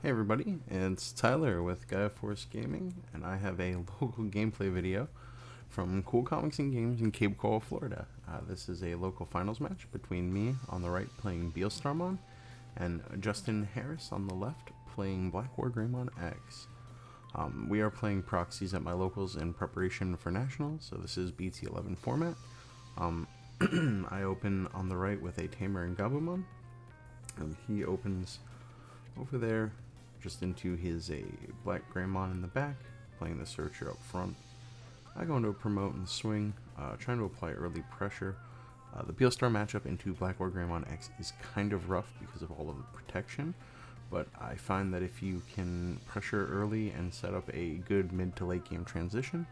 Hey everybody, it's Tyler with Gaia Force Gaming, and I have a local gameplay video from Cool Comics and Games in Cape Coral, Florida. This is a local finals match between me on the right playing Beelstarmon and Justin Harris on the left playing Blackwargreymon X. We are playing proxies at my locals in preparation for nationals, so this is BT11 format. I open on the right with a Tamer and Gabumon, and he opens over there just into his Blackwargreymon in the back, playing the Searcher up front. I go into a promote and swing, trying to apply early pressure. The Beelstar matchup into Blackwargreymon X is kind of rough because of all of the protection, but I find that if you can pressure early and set up a good mid to late game transition,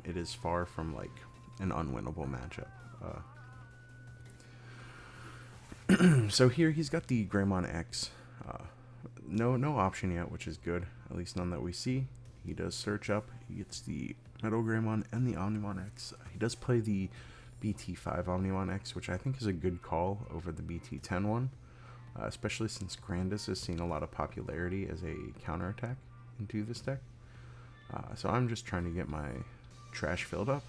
it is far from like an unwinnable matchup. So here he's got the Greymon X. No option yet, which is good. At least none that we see. He does search up. He gets the Metal Greymon and the Omnimon X. He does play the BT5 Omnimon X, which I think is a good call over the BT10 one, especially since Grandis is seeing a lot of popularity as a counterattack into this deck. So I'm just trying to get my trash filled up.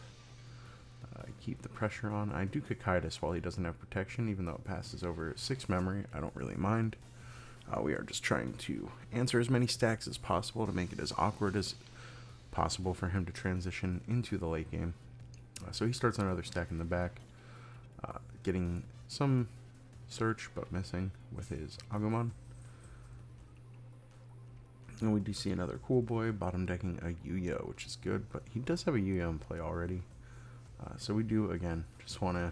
Keep the pressure on. I do Cocytus while he doesn't have protection, even though it passes over 6 memory. I don't really mind. We are just trying to answer as many stacks as possible to make it as awkward as possible for him to transition into the late game. So he starts another stack in the back, getting some search but missing with his Agumon. And we do see another cool boy bottom decking a Yuya, which is good, but he does have a Yuya in play already. So we do, again, just want to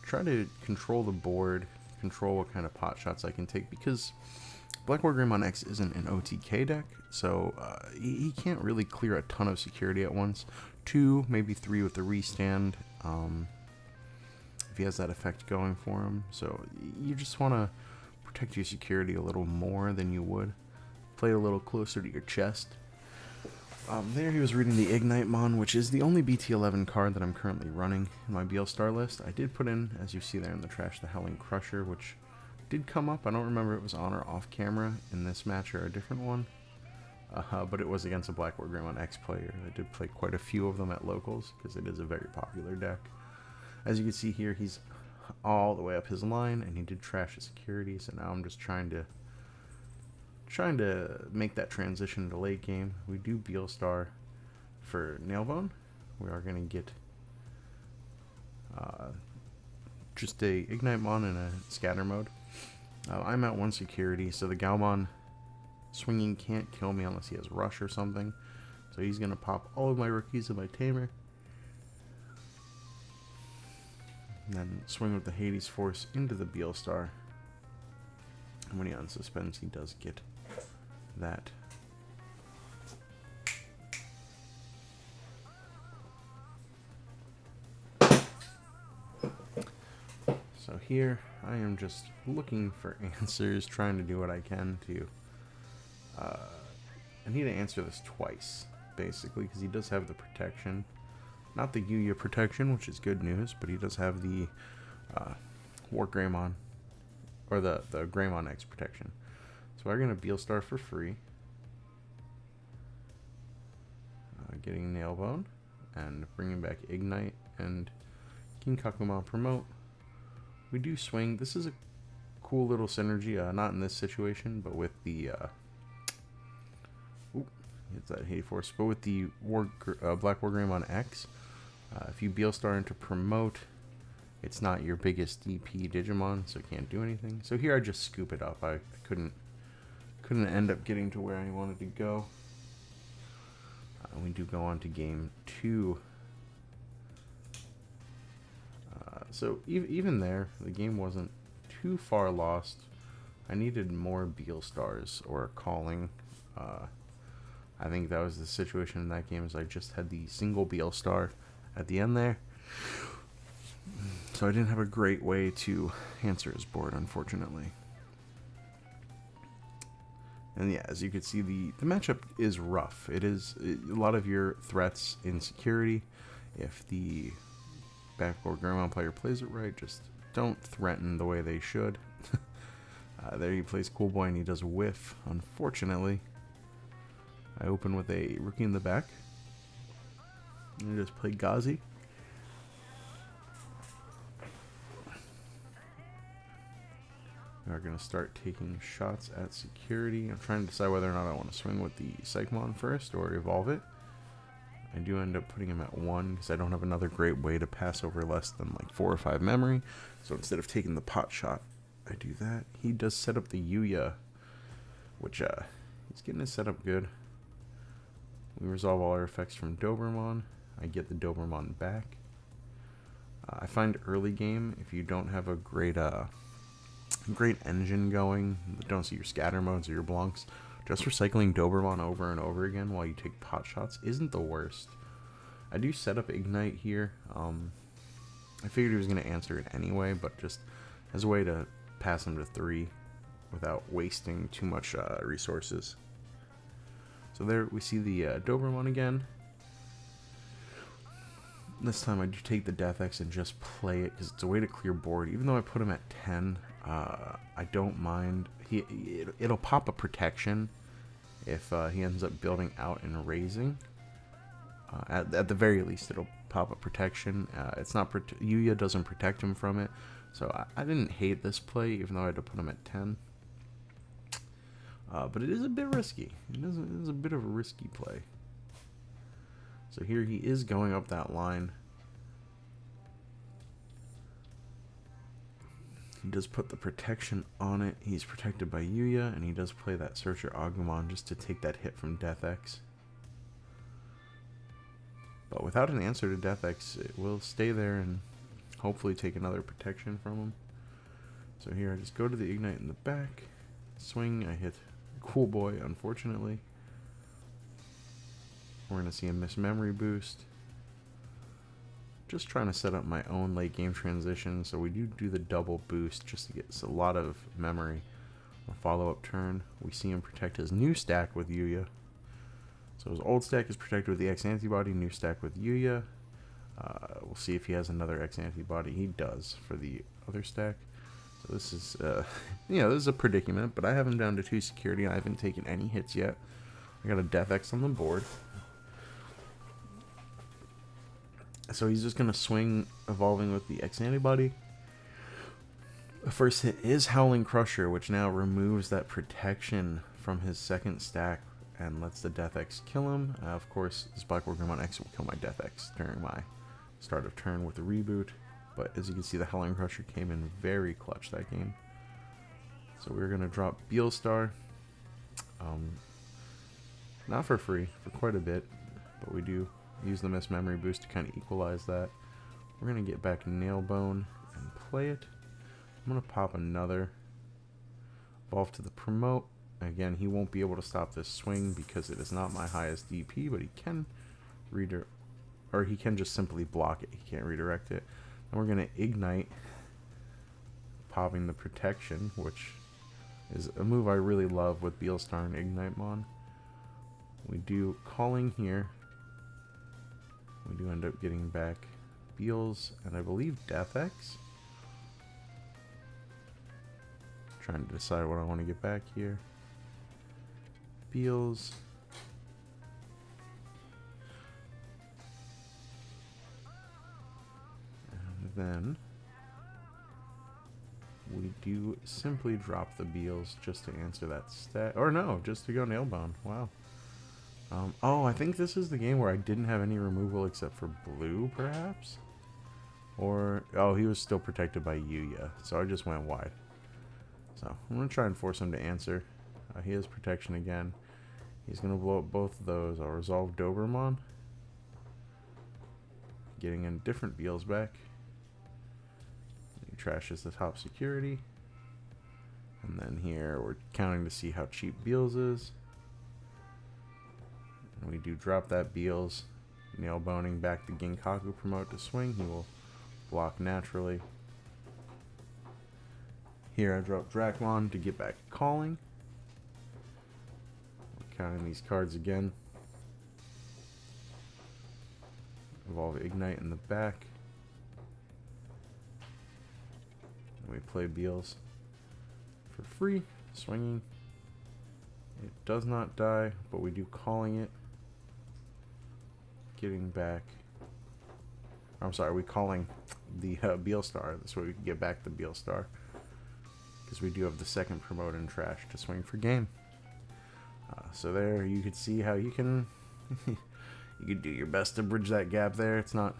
try to control the board, control what kind of pot shots I can take, because Blackwargreymon X isn't an OTK deck, so he can't really clear a ton of security at once. 2, maybe 3 with the restand, if he has that effect going for him. So you just want to protect your security a little more than you would. Play it a little closer to your chest. There he was reading the Ignitemon, which is the only BT11 card that I'm currently running in my Beelstar list. I did put in, as you see there in the trash, the Howling Crusher, which did come up. I don't remember if it was on or off camera in this match or a different one. But it was against a Blackwargreymon X player. I did play quite a few of them at locals, because it is a very popular deck. As you can see here, he's all the way up his line, and he did trash his security, so now I'm just trying to make that transition to late game. We do Beelstar for Nailbone. We are going to get just a Ignitemon in a scatter mode. I'm at 1 security, so the Gaumon swinging can't kill me unless he has Rush or something. So he's going to pop all of my rookies and my Tamer. And then swing with the Hades Force into the Beelstar. And when he unsuspends, he does get that. So here I am just looking for answers, trying to do what I can to I need to answer this twice basically, because he does have the protection, not the Yuya protection, which is good news, but he does have the Wargreymon, or the Greymon X protection. So we're going to Beelstar for free. Getting Nailbone and bringing back Ignite and King Kakumon promote. We do swing. This is a cool little synergy, not in this situation, but with the it's that Hades Force, but with the Blackwargreymon X. If you Beelstar into promote, it's not your biggest DP Digimon, so it can't do anything. So here I just scoop it up. I couldn't end up getting to where I wanted to go. We do go on to game 2. So even there, the game wasn't too far lost. I needed more Beelstars or calling. I think that was the situation in that game, is I just had the single Beelstar at the end there. So I didn't have a great way to answer his board, unfortunately. And yeah, as you can see, the matchup is rough. It is a lot of your threats in security. If the Blackwargreymon player plays it right, just don't threaten the way they should. There he plays Cool Boy and he does whiff, unfortunately. I open with a Rookie in the back. And just play Gazi. We are going to start taking shots at security. I'm trying to decide whether or not I want to swing with the Psychmon first or evolve it. I do end up putting him at 1 because I don't have another great way to pass over less than like 4 or 5 memory. So instead of taking the pot shot, I do that. He does set up the Yuya, which he's getting his setup good. We resolve all our effects from Dobermon. I get the Dobermon back. I find early game, if you don't have a great engine going, don't see your scatter modes or your blunks, just recycling Dobermon over and over again while you take pot shots isn't the worst. I do set up Ignite here. I figured he was going to answer it anyway, but just as a way to pass him to 3 without wasting too much resources. So there we see the Dobermon again. This time I do take the Death X and just play it because it's a way to clear board. Even though I put him at 10, I don't mind. It'll pop a protection if he ends up building out and raising. At the very least, it'll pop a protection. It's not Yuya doesn't protect him from it, so I didn't hate this play, even though I had to put him at 10. But it is a bit risky. It is a bit of a risky play. So here he is going up that line. He does put the protection on it. He's protected by Yuya, and he does play that Searcher Agumon just to take that hit from Death X. But without an answer to Death X, it will stay there and hopefully take another protection from him. So here I just go to the Ignite in the back. Swing, I hit Cool Boy, unfortunately. We're going to see a Miss Memory boost. Just trying to set up my own late game transition, so we do the double boost just to get us a lot of memory. A follow-up turn, we see him protect his new stack with Yuya. So his old stack is protected with the X antibody, new stack with Yuya. We'll see if he has another X antibody. He does for the other stack. So this is, this is a predicament, but I have him down to 2 security. I haven't taken any hits yet. I got a Death X on the board. So he's just going to swing, evolving with the X antibody. The first hit is Howling Crusher, which now removes that protection from his second stack and lets the Death X kill him. Of course, this Blackwargreymon X will kill my Death X during my start of turn with the reboot. But as you can see, the Howling Crusher came in very clutch that game. So we're going to drop Beelstar. Not for free, for quite a bit, but we do use the Miss Memory boost to kind of equalize that. We're going to get back Nailbone and play it. I'm going to pop another. Evolve to the Promote. Again, he won't be able to stop this swing because it is not my highest DP, but he can he can just simply block it. He can't redirect it. And we're going to Ignite, popping the protection, which is a move I really love with Beelstar and Ignitemon. We do Calling here. We do end up getting back Beels and I believe Death X. Trying to decide what I want to get back here. Beels. And then we do simply drop the Beels just to answer that stat. Or no, just to go Nailbone. Wow. Oh, I think this is the game where I didn't have any removal except for blue, perhaps? Or, oh, he was still protected by Yuya, so I just went wide. So, I'm going to try and force him to answer. He has protection again. He's going to blow up both of those. I'll resolve Dobermon. Getting in different Beels back. He trashes the top security. And then here, we're counting to see how cheap Beels is. And we do drop that Beels, Nailboning back the Ginkaku Promote to swing. He will block naturally. Here I drop Dracmon to get back Calling. We're counting these cards again. Evolve Ignite in the back. And we play Beels for free. Swinging. It does not die, but we do calling it. Getting back. I'm sorry, we calling the Beelstar. This way we can get back the Beelstar. Because we do have the second promote in trash to swing for game. So there you can see how you can you can do your best to bridge that gap there. It's not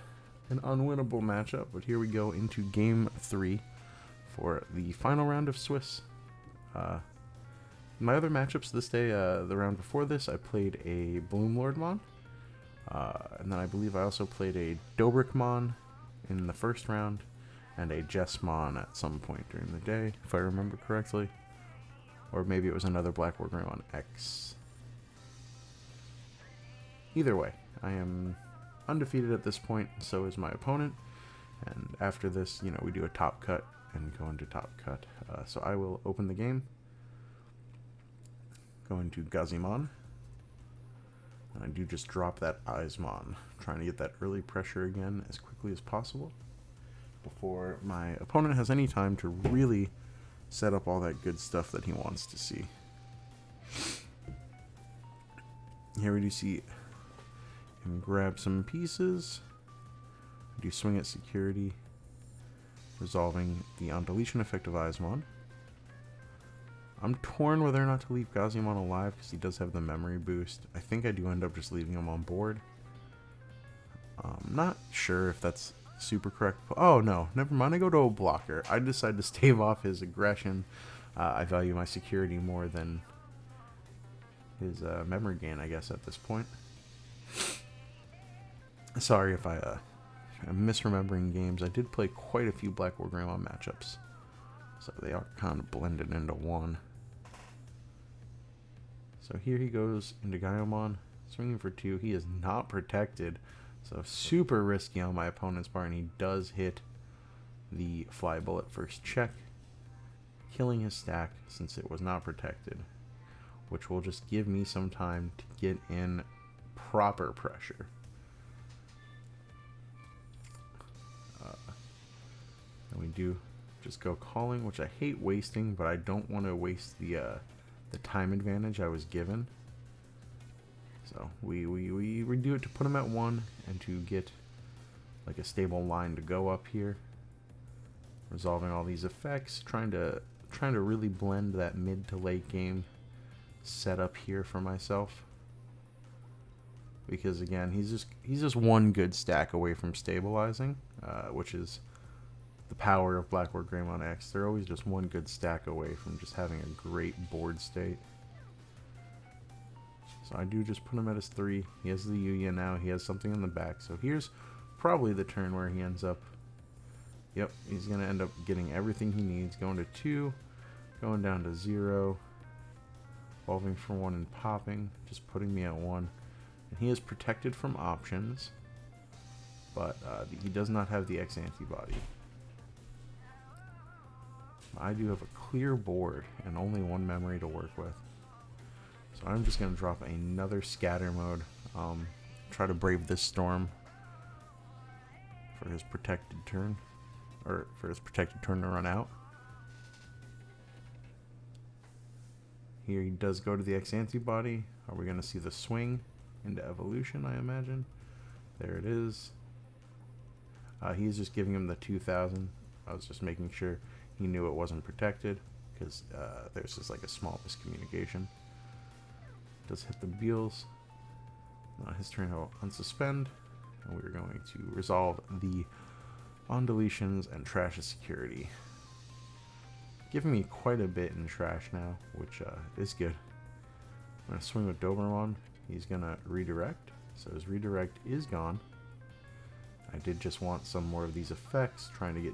an unwinnable matchup, but here we go into game 3 for the final round of Swiss. My other matchups this day, the round before this, I played a Bloomlordmon. And then I believe I also played a Dobrikmon in the first round, and a Jessmon at some point during the day, if I remember correctly. Or maybe it was another Blackwargreymon X. Either way, I am undefeated at this point, so is my opponent. And after this, you know, we do a top cut and go into top cut. So I will open the game. Go into Gazimon. And I do just drop that Eismon, trying to get that early pressure again as quickly as possible before my opponent has any time to really set up all that good stuff that he wants to see. Here we do see him grab some pieces. We do swing at security, resolving the on deletion effect of Eismon. I'm torn whether or not to leave Gazimon alive because he does have the memory boost. I think I do end up just leaving him on board. Not sure if that's super correct. Oh no, never mind. I go to a blocker. I decide to stave off his aggression. I value my security more than his memory gain, I guess, at this point. Sorry if I'm misremembering games. I did play quite a few Blackwargreymon matchups, so they are kind of blended into one. So here he goes into Gaiamon, swinging for 2. He is not protected, so super risky on my opponent's part, and he does hit the fly bullet first check, killing his stack since it was not protected, which will just give me some time to get in proper pressure. And we do just go calling, which I hate wasting, but I don't want to waste the time advantage I was given. So we do it to put him at 1 and to get like a stable line to go up here. Resolving all these effects, trying to really blend that mid to late game setup here for myself. Because again, he's just one good stack away from stabilizing, which is the power of Blackwargreymon X. They're always just one good stack away from just having a great board state. So I do just put him at his 3. He has the Yuya now. He has something in the back. So here's probably the turn where he ends up. Yep, he's going to end up getting everything he needs. Going to 2, going down to 0, evolving for 1 and popping, just putting me at 1. And he is protected from options, but he does not have the X antibody. I do have a clear board and only 1 memory to work with. So I'm just going to drop another scatter mode. Try to brave this storm for his protected turn. Or for his protected turn to run out. Here he does go to the X antibody. Are we going to see the swing into evolution, I imagine? There it is. He's just giving him the 2000. I was just making sure he knew it wasn't protected, because there's just like a small miscommunication. Does hit the Beels. His turn will unsuspend, and we're going to resolve the on deletions and trash of security. Giving me quite a bit in trash now, which is good. I'm going to swing with Dobermon. He's going to redirect, so his redirect is gone. I did just want some more of these effects, trying to get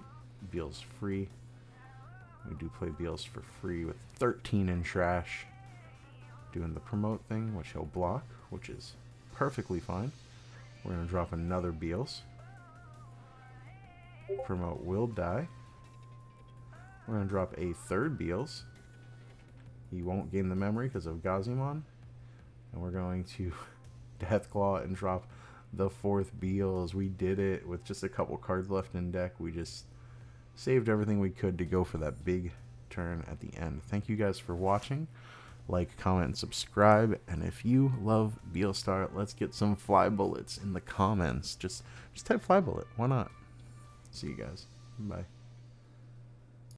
Beels free. We do play Beels for free with 13 in trash. Doing the promote thing, which he'll block, which is perfectly fine. We're going to drop another Beels. Promote will die. We're going to drop a third Beels. He won't gain the memory because of Gazimon. And we're going to Deathclaw and drop the 4th Beels. We did it with just a couple cards left in deck. We just saved everything we could to go for that big turn at the end. Thank you guys for watching. Like, comment, and subscribe. And if you love Beelstar, let's get some fly bullets in the comments. Just type fly bullet. Why not? See you guys. Bye.